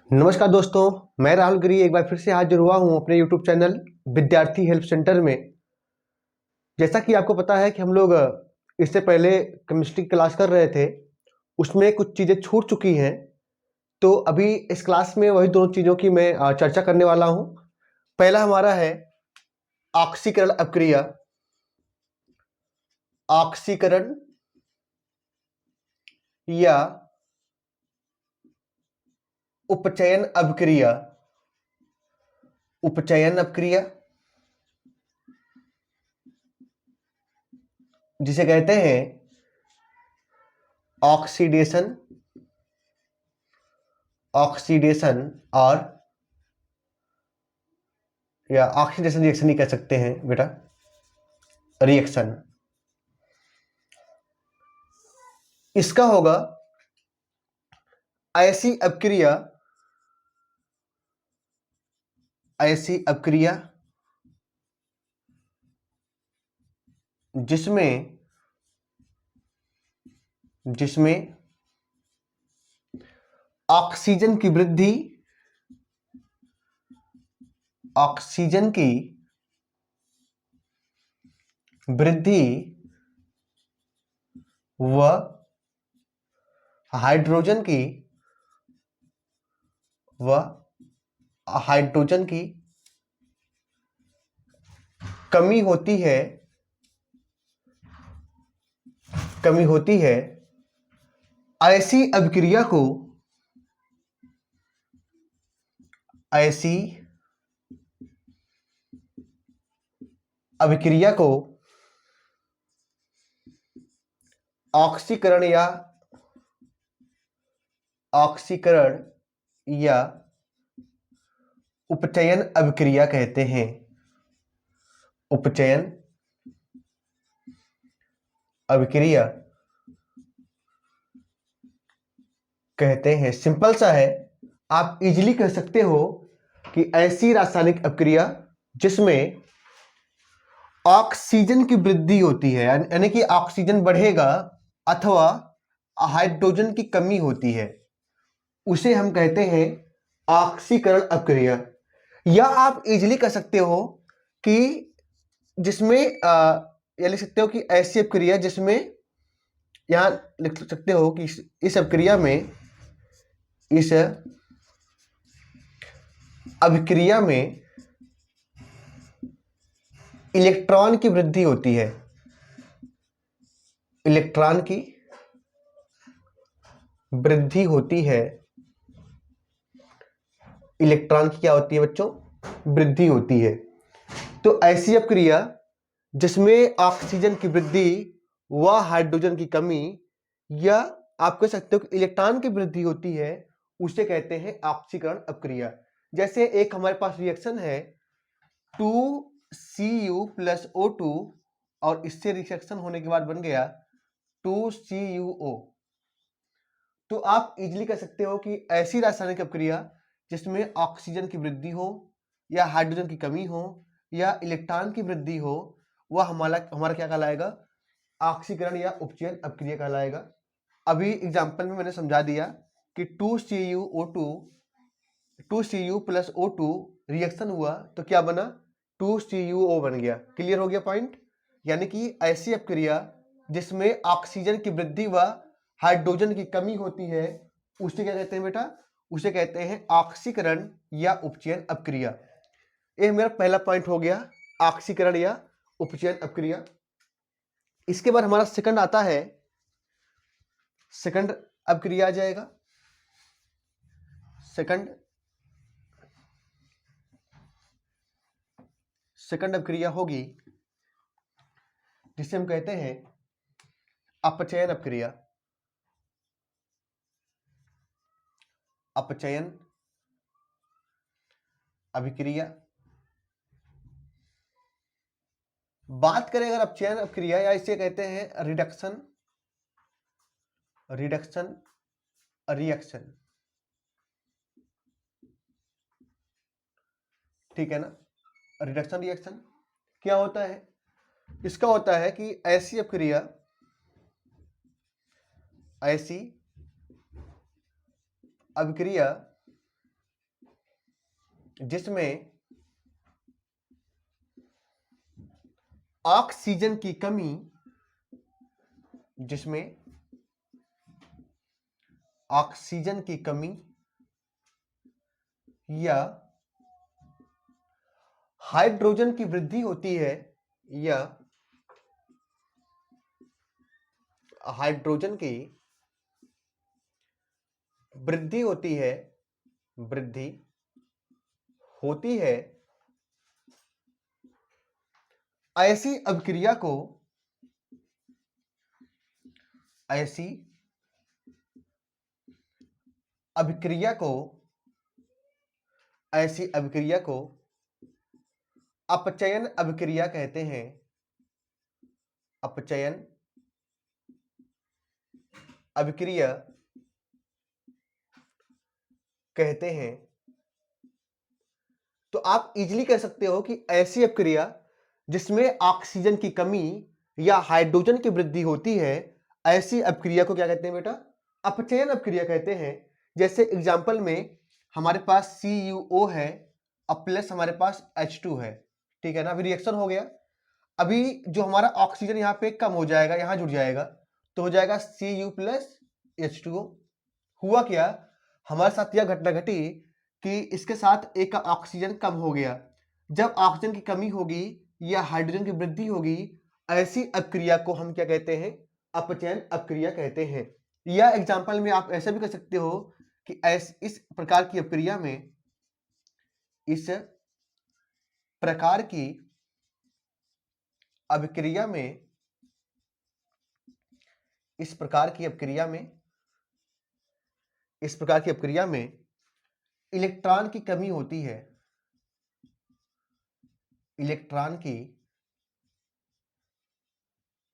नमस्कार दोस्तों, मैं राहुल गिरी एक बार फिर से हाजिर हुआ हूं अपने YouTube चैनल विद्यार्थी हेल्प सेंटर में। जैसा कि आपको पता है कि हम लोग इससे पहले केमिस्ट्री की क्लास कर रहे थे, उसमें कुछ चीज़ें छूट चुकी हैं। तो अभी इस क्लास में वही दोनों चीज़ों की मैं चर्चा करने वाला हूं। पहला हमारा है ऑक्सीकरण अभिक्रिया। ऑक्सीकरण या उपचयन अभिक्रिया। उपचयन अभिक्रिया जिसे कहते हैं ऑक्सीडेशन, ऑक्सीडेशन और या ऑक्सीडेशन रिएक्शन ही कह सकते हैं बेटा, रिएक्शन। इसका होगा ऐसी अभिक्रिया, ऐसी अभिक्रिया जिसमें जिसमें ऑक्सीजन की वृद्धि, ऑक्सीजन की वृद्धि व हाइड्रोजन की व हाइड्रोजन की कमी होती है, कमी होती है। ऐसी अभिक्रिया को, ऐसी अभिक्रिया को ऑक्सीकरण या ऑक्सीकरण या उपचयन अभिक्रिया कहते हैं। उपचयन अभिक्रिया कहते हैं। सिंपल सा है, आप इजीली कह सकते हो कि ऐसी रासायनिक अभिक्रिया जिसमें ऑक्सीजन की वृद्धि होती है, यानी कि ऑक्सीजन बढ़ेगा अथवा हाइड्रोजन की कमी होती है, उसे हम कहते हैं ऑक्सीकरण अभिक्रिया। या आप इजीली कह सकते हो कि जिसमें या लिख सकते हो कि ऐसी अभिक्रिया जिसमें, यहां लिख सकते हो कि इस अभिक्रिया में, इस अभिक्रिया में इलेक्ट्रॉन की वृद्धि होती है। इलेक्ट्रॉन की वृद्धि होती है। इलेक्ट्रॉन की क्या होती है बच्चों? वृद्धि होती है। तो ऐसी अभिक्रिया जिसमें ऑक्सीजन की वृद्धि व हाइड्रोजन की कमी, या आप कह सकते हो कि इलेक्ट्रॉन की वृद्धि होती है, उसे कहते हैं ऑक्सीकरण अभिक्रिया। जैसे एक हमारे पास रिएक्शन है 2Cu प्लस O2 और इससे रिएक्शन होने के बाद बन गया 2CuO। तो आप इजीली कह सकते हो कि ऐसी रासायनिक अभिक्रिया जिसमें ऑक्सीजन की वृद्धि हो या हाइड्रोजन की कमी हो या इलेक्ट्रॉन की वृद्धि हो, वह हमारा क्या कहलाएगा? ऑक्सीकरण या उपचयन अभिक्रिया कहलाएगा। अभी एग्जांपल में मैंने समझा दिया कि 2CuO2, 2Cu plus O2 reaction हुआ तो क्या बना? 2CuO बन गया। क्लियर हो गया पॉइंट? यानी कि ऐसी अभिक्रिया जिसमें ऑक्सीजन की वृद्धि व हाइड्रोजन की कमी होती है, उसे क्या कहते हैं बेटा? उसे कहते हैं ऑक्सीकरण या उपचयन अभिक्रिया। ये मेरा पहला पॉइंट हो गया, ऑक्सीकरण या उपचयन अभिक्रिया। इसके बाद हमारा सेकंड आता है, सेकंड अभिक्रिया आ जाएगा। सेकंड अभिक्रिया होगी जिसे हम कहते हैं अपचयन अभिक्रिया। अपचयन अभिक्रिया। बात करें अगर अपचयन अभिक्रिया, या इसे कहते हैं रिडक्शन, रिडक्शन रिएक्शन। ठीक है ना? रिडक्शन रिएक्शन क्या होता है? इसका होता है कि ऐसी अभिक्रिया, ऐसी अभिक्रिया जिसमें ऑक्सीजन की कमी, जिसमें ऑक्सीजन की कमी या हाइड्रोजन की वृद्धि होती है, या हाइड्रोजन की वृद्धि होती है, वृद्धि होती है, ऐसी अभिक्रिया को, ऐसी अभिक्रिया को, ऐसी अभिक्रिया को अपचयन अभिक्रिया कहते हैं। अपचयन अभिक्रिया कहते हैं। तो आप इजीली कह सकते हो कि ऐसी अभिक्रिया जिसमें ऑक्सीजन की कमी या हाइड्रोजन की वृद्धि होती है, ऐसी अभिक्रिया को क्या कहते हैं बेटा? अपचयन अभिक्रिया कहते हैं। जैसे एग्जांपल में हमारे पास CuO है और प्लस हमारे पास H2 है, ठीक है ना। अभी रिएक्शन हो गया, अभी जो हमारा ऑक्सीजन यहाँ पे कम हो जाएगा, यहाँ जुड़ जाएगा, तो हो जाएगा Cu प्लस H2O। हुआ क्या, हमारे साथ यह घटना घटी कि इसके साथ एक का ऑक्सीजन कम हो गया। जब ऑक्सीजन की कमी होगी या हाइड्रोजन की वृद्धि होगी, ऐसी अभिक्रिया को हम क्या कहते हैं? अपचयन अभिक्रिया कहते हैं। या एग्जांपल में आप ऐसा भी कर सकते हो कि इस प्रकार की अभिक्रिया में, इस प्रकार की अभिक्रिया में, इस प्रकार की अभिक्रिया में, इस प्रकार की अभिक्रिया में इलेक्ट्रॉन की कमी होती है। इलेक्ट्रॉन की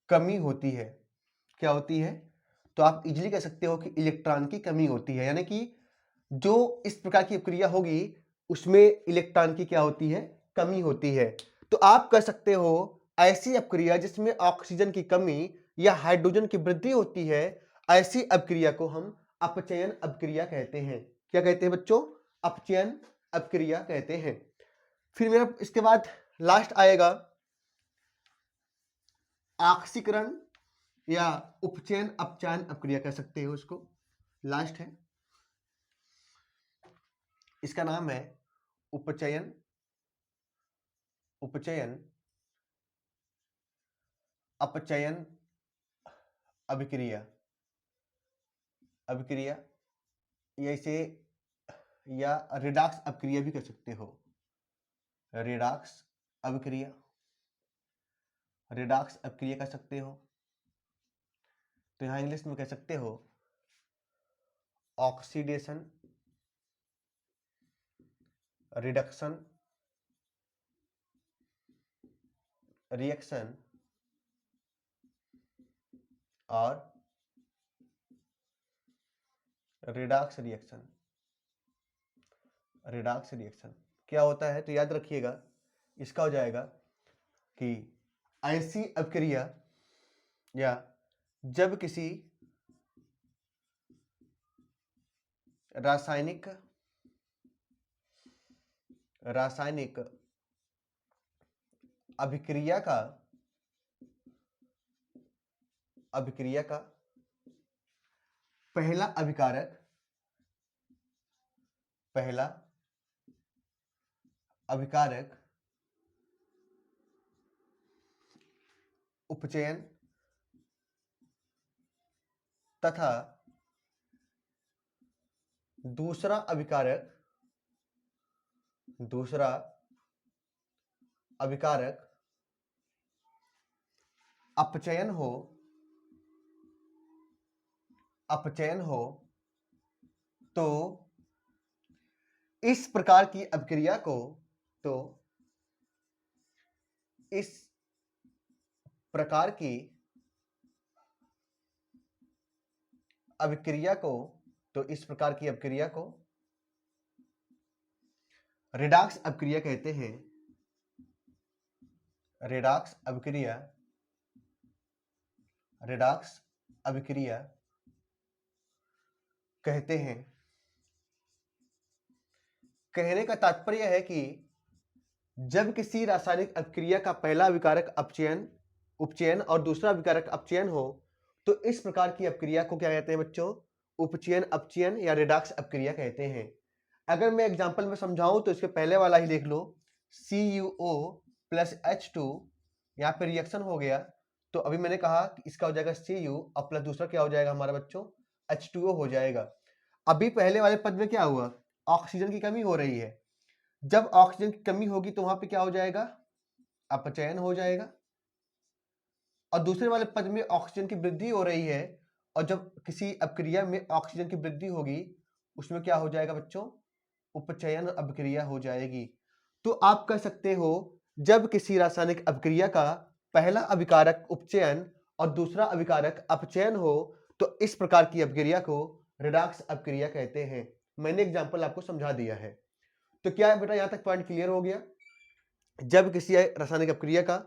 कमी होती है। क्या होती है? तो आप इजीली कह सकते हो कि इलेक्ट्रॉन की कमी होती है, यानी कि जो इस प्रकार की अभिक्रिया होगी उसमें इलेक्ट्रॉन की क्या होती है? कमी होती है। तो आप कह सकते हो ऐसी अभिक्रिया जिसमें ऑक्सीजन की कमी या हाइड्रोजन की वृद्धि होती है, ऐसी अभिक्रिया को हम अपचयन अभिक्रिया कहते हैं। क्या कहते हैं बच्चों? अपचयन अभिक्रिया कहते हैं। फिर मेरा इसके बाद लास्ट आएगा ऑक्सीकरण या उपचयन अपचयन अभिक्रिया कह सकते हो उसको, लास्ट है। इसका नाम है उपचयन, उपचयन अपचयन अभिक्रिया, अभिक्रिया, या इसे या रिडॉक्स अभिक्रिया भी कह सकते हो। रिडॉक्स अभिक्रिया, रिडॉक्स अभिक्रिया कह सकते हो। तो यहां इंग्लिश में कह सकते हो ऑक्सीडेशन रिडक्शन रिएक्शन और रिडॉक्स रिएक्शन। रिडॉक्स रिएक्शन क्या होता है? तो याद रखिएगा, इसका हो जाएगा कि ऐसी अभिक्रिया या जब किसी रासायनिक अभिक्रिया का पहला अभिकारक उपचयन तथा दूसरा अभिकारक अपचयन हो तो इस प्रकार की अभिक्रिया को, तो इस प्रकार की अभिक्रिया को, तो इस प्रकार की अभिक्रिया को रिडॉक्स अभिक्रिया कहते हैं। रिडॉक्स अभिक्रिया, रिडॉक्स अभिक्रिया कहते हैं। कहने का तात्पर्य है कि जब किसी रासायनिक अभिक्रिया का पहला अभिकारक उपचयन और दूसरा अभिकारक अपचयन हो तो इस प्रकार की अभिक्रिया को क्या कहते हैं बच्चों? उपचयन अपचयन या रिडॉक्स अभिक्रिया कहते हैं। अगर मैं एग्जांपल में समझाऊं तो इसके पहले वाला ही देख लो, CuO प्लस H2 यहाँ पे रिएक्शन हो गया, तो अभी मैंने कहा कि इसका हो जाएगा Cu और प्लस दूसरा क्या हो जाएगा हमारा बच्चों? H2O हो जाएगा। अभी पहले वाले पद में क्या हुआ? ऑक्सीजन की कमी हो रही है। जब ऑक्सीजन की कमी होगी तो वहां पे क्या हो जाएगा? अपचयन हो जाएगा। और दूसरे वाले पद में ऑक्सीजन की वृद्धि हो रही है, और जब किसी अभिक्रिया में ऑक्सीजन की वृद्धि होगी उसमें क्या हो जाएगा बच्चों? उपचयन अभिक्रिया हो जाएगी। तो आप कह सकते हो जब किसी रासायनिक अभिक्रिया का पहला अभिकारक उपचयन और दूसरा अभिकारक अपचयन हो तो इस प्रकार की अभिक्रिया को रिडॉक्स अभिक्रिया कहते हैं। मैंने एग्जांपल आपको समझा दिया है। तो क्या बेटा यहां तक पॉइंट क्लियर हो गया? जब किसी रासायनिक अभिक्रिया का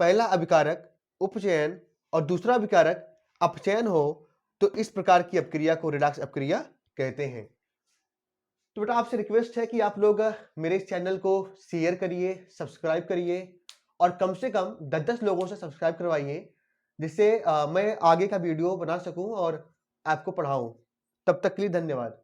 पहला अभिकारक उपचयन और दूसरा अभिकारक अपचयन हो तो इस प्रकार की अभिक्रिया को रिडॉक्स अभिक्रिया कहते हैं। तो बेटा आपसे रिक्वेस्ट है कि आप लोग मेरे इस चैनल को शेयर करिए, सब्सक्राइब करिए और कम से कम 10-10 लोगों से सब्सक्राइब करवाइए, जिससे मैं आगे का वीडियो बना सकूं और आपको पढ़ाऊं। तब तक के लिए धन्यवाद।